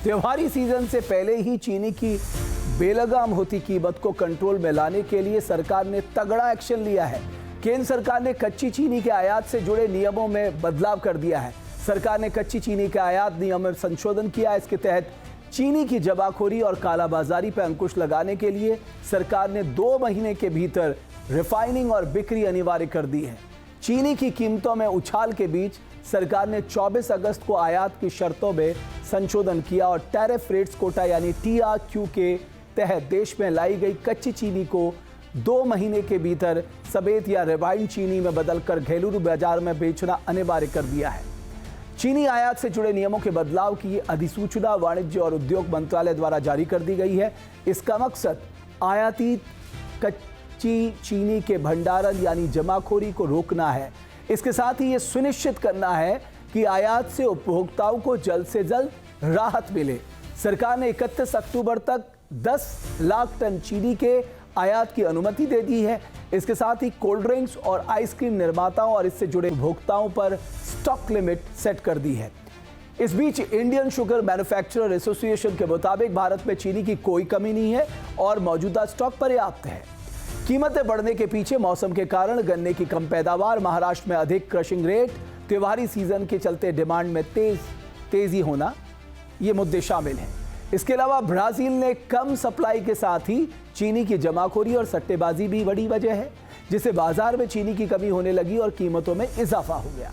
त्योहारी सीजन से पहले ही चीनी की बेलगाम होती कीमत को कंट्रोल में लाने के लिए सरकार ने तगड़ा एक्शन लिया है। केंद्र सरकार ने कच्ची चीनी के आयात से जुड़े नियमों में बदलाव कर दिया है। सरकार ने कच्ची चीनी के आयात नियम में संशोधन किया। इसके तहत चीनी की जमाखोरी और कालाबाजारी पर अंकुश लगाने के लिए सरकार ने 2 महीने के भीतर रिफाइनिंग और बिक्री अनिवार्य कर दी है। चीनी की कीमतों में उछाल के बीच सरकार ने 24 अगस्त को आयात की शर्तों में संशोधन किया और टैरिफ रेट्स कोटा यानी TRQ के तहत देश में लाई गई कच्ची चीनी को 2 महीने के भीतर सफेद या रिफाइंड चीनी में बदलकर घरेलू बाजार में बेचना अनिवार्य कर दिया है। चीनी आयात से जुड़े नियमों के बदलाव की अधिसूचना वाणिज्य और उद्योग मंत्रालय द्वारा जारी कर दी गई है। इसका मकसद आयातित कच्ची चीनी के भंडारण यानी जमाखोरी को रोकना है। इसके साथ ही ये सुनिश्चित करना है कि आयात से उपभोक्ताओं को जल्द से जल्द राहत मिले। सरकार ने 31 अक्टूबर तक 10 लाख टन चीनी के आयात की अनुमति दे दी है। इसके साथ ही कोल्ड ड्रिंक्स और आइसक्रीम निर्माताओं और इससे जुड़े उपभोक्ताओं पर स्टॉक लिमिट सेट कर दी है। इस बीच इंडियन शुगर मैन्युफैक्चरर एसोसिएशन के मुताबिक भारत में चीनी की कोई कमी नहीं है और मौजूदा स्टॉक पर्याप्त है। कीमतें बढ़ने के पीछे मौसम के कारण गन्ने की कम पैदावार, महाराष्ट्र में अधिक क्रशिंग रेट, त्योहारी सीजन के चलते डिमांड में तेजी होना, ये मुद्दे शामिल हैं। इसके अलावा ब्राजील ने कम सप्लाई के साथ ही चीनी की जमाखोरी और सट्टेबाजी भी बड़ी वजह है, जिससे बाजार में चीनी की कमी होने लगी और कीमतों में इजाफा हो गया।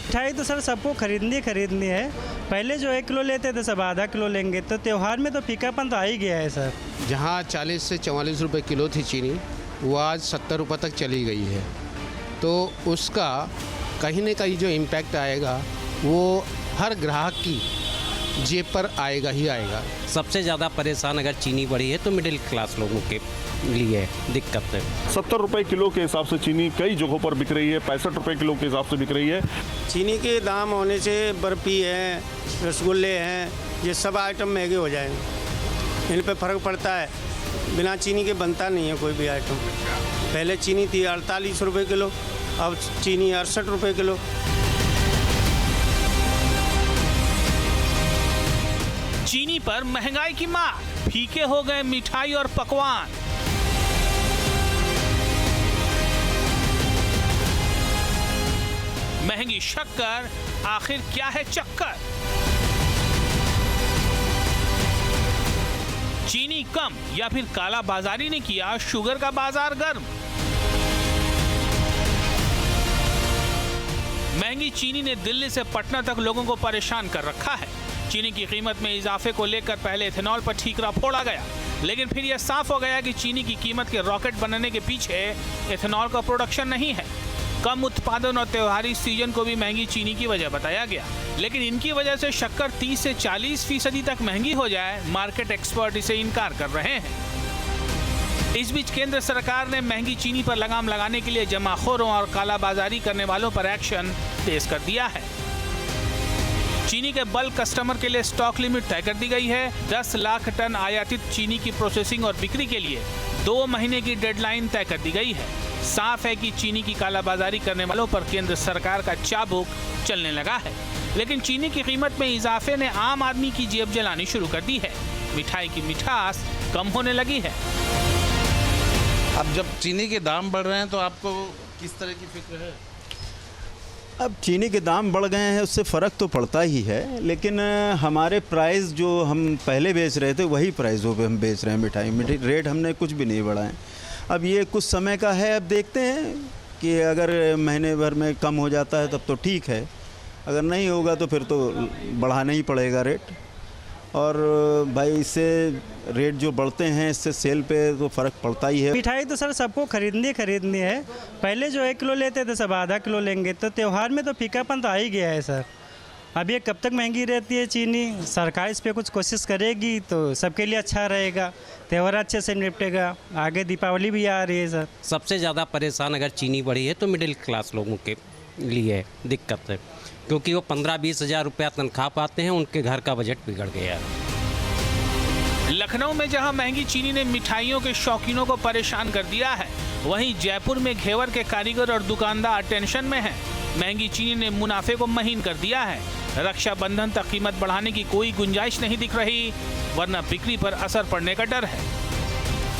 मिठाई तो सर सबको खरीदनी है। पहले जो 1 किलो लेते थे सब आधा किलो लेंगे, तो त्यौहार में तो फीकापन तो आ ही गया है सर। जहाँ 40 से 44 रुपए किलो थी चीनी, वो आज 70 रुपए तक चली गई है। तो उसका कहीं न कहीं जो इम्पैक्ट आएगा वो हर ग्राहक की जेब पर आएगा ही आएगा। सबसे ज़्यादा परेशान अगर चीनी बढ़ी है तो मिडिल क्लास लोगों के लिए दिक्कत है। 70 रुपए किलो के हिसाब से चीनी कई जगहों पर बिक रही है, 65 रुपए किलो के हिसाब से बिक रही है। चीनी के दाम होने से बर्फ़ी है, रसगुल्ले हैं, ये सब आइटम महंगे हो जाएंगे। इन पे फ़र्क पड़ता है। बिना चीनी के बनता नहीं है कोई भी आइटम। पहले चीनी थी 48 रुपये किलो, अब चीनी 68 रुपये किलो। चीनी पर महंगाई की मार, फीके हो गए मिठाई और पकवान। महंगी शक्कर, आखिर क्या है चक्कर? चीनी कम या फिर काला बाजारी ने किया शुगर का बाजार गर्म? महंगी चीनी ने दिल्ली से पटना तक लोगों को परेशान कर रखा है। चीनी की कीमत में इजाफे को लेकर पहले इथेनॉल पर ठीकरा फोड़ा गया, लेकिन फिर यह साफ हो गया कि चीनी की कीमत के रॉकेट बनने के पीछे इथेनॉल का प्रोडक्शन नहीं है। कम उत्पादन और त्योहारी सीजन को भी महंगी चीनी की वजह बताया गया, लेकिन इनकी वजह से शक्कर 30 से 40% तक महंगी हो जाए, मार्केट एक्सपर्ट इसे इनकार कर रहे हैं। इस बीच केंद्र सरकार ने महंगी चीनी पर लगाम लगाने के लिए जमाखोरों और कालाबाजारी करने वालों पर एक्शन तेज कर दिया है। चीनी के बल्क कस्टमर के लिए स्टॉक लिमिट तय कर दी गई है। 10 लाख टन आयातित चीनी की प्रोसेसिंग और बिक्री के लिए 2 महीने की डेडलाइन तय कर दी गई है। साफ है कि चीनी की कालाबाजारी करने वालों पर केंद्र सरकार का चाबुक चलने लगा है, लेकिन चीनी की कीमत में इजाफे ने आम आदमी की जेब जलानी शुरू कर दी है। मिठाई की मिठास कम होने लगी है। अब जब चीनी के दाम बढ़ रहे हैं तो आपको किस तरह की फिक्र है? अब चीनी के दाम बढ़ गए हैं, उससे फ़र्क तो पड़ता ही है, लेकिन हमारे प्राइस जो हम पहले बेच रहे थे वही प्राइसों पे हम बेच रहे हैं। मिठाई रेट हमने कुछ भी नहीं बढ़ाए। अब ये कुछ समय का है, अब देखते हैं कि अगर महीने भर में कम हो जाता है तब तो ठीक है, अगर नहीं होगा तो फिर तो बढ़ाना ही पड़ेगा रेट। और भाई इससे रेट जो बढ़ते हैं इससे सेल पे तो फ़र्क पड़ता ही है। मिठाई तो सर सबको खरीदनी है। पहले जो 1 किलो लेते थे सब आधा किलो लेंगे, तो त्यौहार में तो फीकापन तो आ ही गया है सर। अब ये कब तक महंगी रहती है चीनी? सरकार इस पे कुछ कोशिश करेगी तो सबके लिए अच्छा रहेगा, त्यौहार अच्छे से निपटेगा। आगे दीपावली भी आ रही है सर। सबसे ज़्यादा परेशान अगर चीनी बढ़ी है तो मिडिल क्लास लोगों के लिए दिक्कत है, क्योंकि वो 15-20 हज़ार रुपया तनख्वाह पाते हैं, उनके घर का बजट बिगड़ गया है। लखनऊ में जहां महंगी चीनी ने मिठाइयों के शौकीनों को परेशान कर दिया है, वहीं जयपुर में घेवर के कारीगर और दुकानदार टेंशन में हैं। महंगी चीनी ने मुनाफे को महीन कर दिया है। रक्षाबंधन तक कीमत बढ़ाने की कोई गुंजाइश नहीं दिख रही, वरना बिक्री पर असर पड़ने का डर है।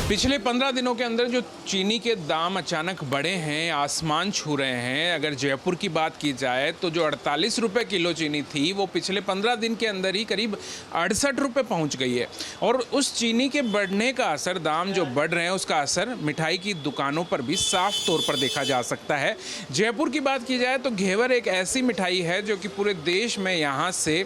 पिछले 15 दिनों के अंदर जो चीनी के दाम अचानक बढ़े हैं, आसमान छू रहे हैं। अगर जयपुर की बात की जाए तो जो 48 रुपये किलो चीनी थी वो पिछले 15 दिन के अंदर ही करीब 68 रुपये पहुंच गई है। और उस चीनी के बढ़ने का असर, दाम जो बढ़ रहे हैं उसका असर मिठाई की दुकानों पर भी साफ तौर पर देखा जा सकता है। जयपुर की बात की जाए तो घेवर एक ऐसी मिठाई है जो कि पूरे देश में यहाँ से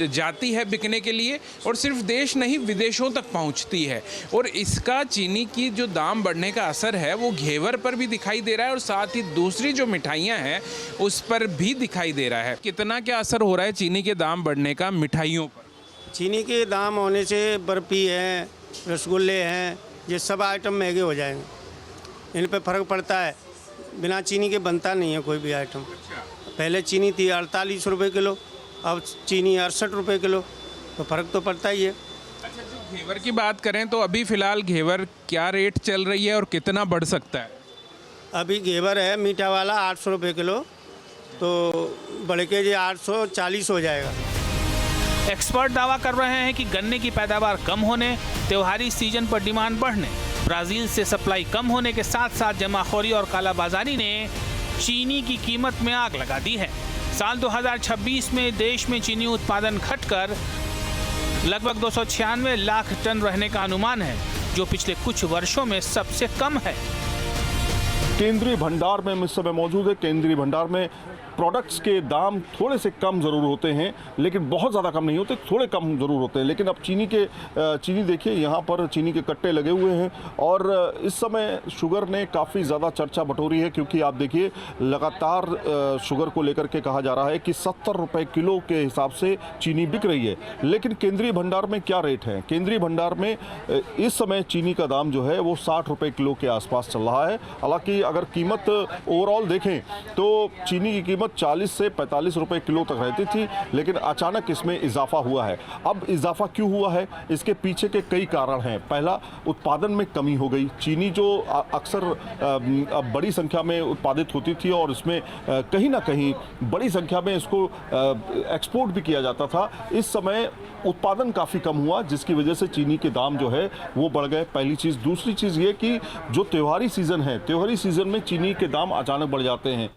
जाती है बिकने के लिए, और सिर्फ देश नहीं विदेशों तक पहुंचती है। और इसका चीनी की जो दाम बढ़ने का असर है वो घेवर पर भी दिखाई दे रहा है और साथ ही दूसरी जो मिठाइयां हैं उस पर भी दिखाई दे रहा है। कितना क्या असर हो रहा है चीनी के दाम बढ़ने का मिठाइयों पर? चीनी के दाम होने से बर्फ़ी है, रसगुल्ले हैं, ये सब आइटम महंगे हो जाएंगे। इन पे फ़र्क पड़ता है। बिना चीनी के बनता नहीं है कोई भी आइटम। पहले चीनी थी 48 रुपये किलो, अब चीनी 68 रुपये किलो, तो फ़र्क तो पड़ता ही है। अच्छा, जो घेवर की बात करें तो अभी फ़िलहाल घेवर क्या रेट चल रही है और कितना बढ़ सकता है? अभी घेवर है मीठा वाला 800 रुपये किलो, तो बड़े के जी 840 हो जाएगा। एक्सपर्ट दावा कर रहे हैं कि गन्ने की पैदावार कम होने, त्योहारी सीजन पर डिमांड बढ़ने, ब्राज़ील से सप्लाई कम होने के साथ साथ जमाखोरी और कालाबाजारी ने चीनी की कीमत में आग लगा दी है। साल 2026 में देश में चीनी उत्पादन घटकर लगभग 296 लाख टन रहने का अनुमान है, जो पिछले कुछ वर्षों में सबसे कम है। केंद्रीय भंडार में हम इस समय मौजूद है। केंद्रीय भंडार में प्रोडक्ट्स के दाम थोड़े से कम ज़रूर होते हैं, लेकिन बहुत ज़्यादा कम नहीं होते, थोड़े कम ज़रूर होते हैं। लेकिन अब चीनी देखिए, यहाँ पर चीनी के कट्टे लगे हुए हैं और इस समय शुगर ने काफ़ी ज़्यादा चर्चा बटोरी है, क्योंकि आप देखिए लगातार शुगर को लेकर के कहा जा रहा है कि 70 रुपये किलो के हिसाब से चीनी बिक रही है। लेकिन केंद्रीय भंडार में क्या रेट है? केंद्रीय भंडार में इस समय चीनी का दाम जो है वो 60 रुपये किलो के आसपास चल रहा है। हालांकि अगर कीमत ओवरऑल देखें तो चीनी की कीमत 40 से 45 रुपए किलो तक रहती थी, लेकिन अचानक इसमें इजाफा हुआ है। अब इजाफा क्यों हुआ है? इसके पीछे के कई कारण हैं। पहला, उत्पादन में कमी हो गई। चीनी जो अक्सर बड़ी संख्या में उत्पादित होती थी और इसमें कहीं ना कहीं बड़ी संख्या में इसको एक्सपोर्ट भी किया जाता था, इस समय उत्पादन काफ़ी कम हुआ, जिसकी वजह से चीनी के दाम जो है वो बढ़ गए। पहली चीज़। दूसरी चीज़ ये कि जो त्योहारी सीज़न है, त्योहारी सीज़न में चीनी के दाम अचानक बढ़ जाते हैं।